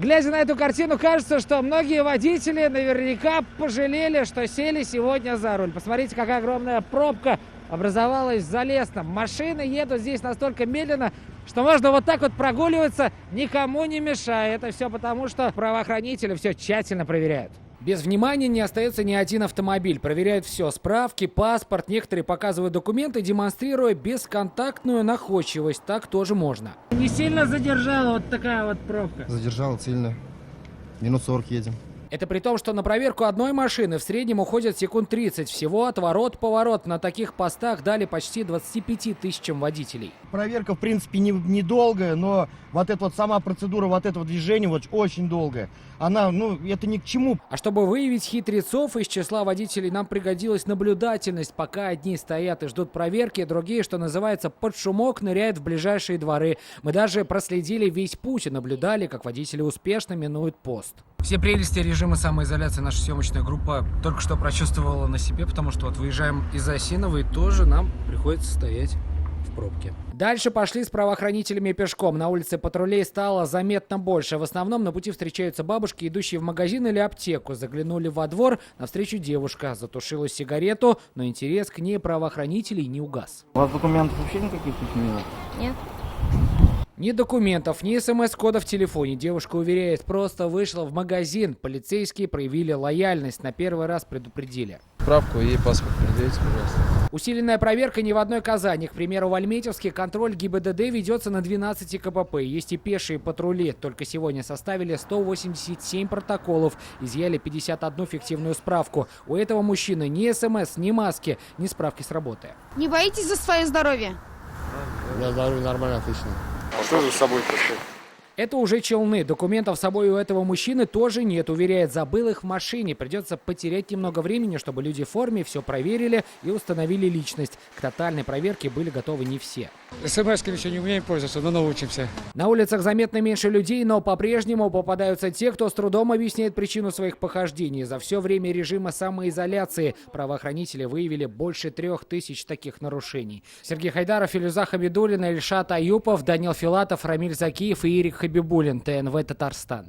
Глядя на эту картину, кажется, что многие водители наверняка пожалели, что сели сегодня за руль. Посмотрите, какая огромная пробка образовалась в Залесном. Машины едут здесь настолько медленно, что можно вот так вот прогуливаться, никому не мешая. Это все потому, что правоохранители все тщательно проверяют. Без внимания не остается ни один автомобиль. Проверяют все: справки, паспорт. Некоторые показывают документы, демонстрируя бесконтактную находчивость. Так тоже можно. Не сильно задержала вот такая вот пробка? Задержала сильно. Минут 40 едем. Это при том, что на проверку одной машины в среднем уходит секунд 30. Всего отворот-поворот. На таких постах дали почти 25 тысячам водителей. Проверка, в принципе, недолгая, но вот эта вот сама процедура вот этого движения вот очень долгая. Она, это ни к чему. А чтобы выявить хитрецов из числа водителей, нам пригодилась наблюдательность. Пока одни стоят и ждут проверки, другие, что называется, под шумок ныряют в ближайшие дворы. Мы даже проследили весь путь и наблюдали, как водители успешно минуют пост. Все прелести режима самоизоляции наша съемочная группа только что прочувствовала на себе, потому что вот выезжаем из Осинова, и тоже нам приходится стоять в пробке. Дальше пошли с правоохранителями пешком. На улице патрулей стало заметно больше. В основном на пути встречаются бабушки, идущие в магазин или аптеку. Заглянули во двор, навстречу девушка затушила сигарету, но интерес к ней правоохранителей не угас. У вас документов вообще никаких нет? Нет. Ни документов, ни смс-кода в телефоне. Девушка уверяет, просто вышла в магазин. Полицейские проявили лояльность, на первый раз предупредили. Справку и паспорт предъявите, пожалуйста. Усиленная проверка не в одной Казани. К примеру, в Альметьевске контроль ГИБДД ведется на 12 КПП. Есть и пешие патрули. Только сегодня составили 187 протоколов. Изъяли 51 фиктивную справку. У этого мужчины ни СМС, ни маски, ни справки с работы. Не боитесь за свое здоровье? У меня здоровье нормально, отлично. А что за собой пришел? Это уже Челны. Документов с собой у этого мужчины тоже нет. Уверяет, забыл их в машине. Придется потерять немного времени, чтобы люди в форме все проверили и установили личность. К тотальной проверке были готовы не все. СМС-ками еще не умеем пользоваться, но научимся. На улицах заметно меньше людей, но по-прежнему попадаются те, кто с трудом объясняет причину своих похождений. За все время режима самоизоляции правоохранители выявили больше 3000 таких нарушений. Сергей Хайдаров, Филюза Хабидуллина, Ильшат Аюпов, Данил Филатов, Рамиль Закиев и Ирик Хабибуллин. ТНВ Татарстан.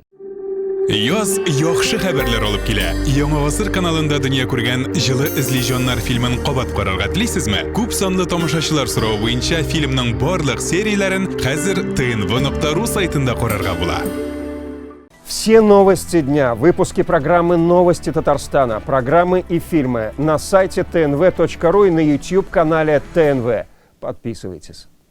Yoz yaxshi xabarlar olib kela. Yangi asr kanalında dunyo ko'rgan Jili izleyjonlar filmin qabat qarorga tilaysizmi? Ko'p sonli tomoshachilar so'rovi bo'yicha filmning barliq seriyalarini hozir tnv.ru saytida ko'rarga bo'ladi. Все новости дня, выпуски программы «Новости Татарстана», программы и фильмы на сайте tnv.ru и на YouTube-канале ТНВ. Подписывайтесь.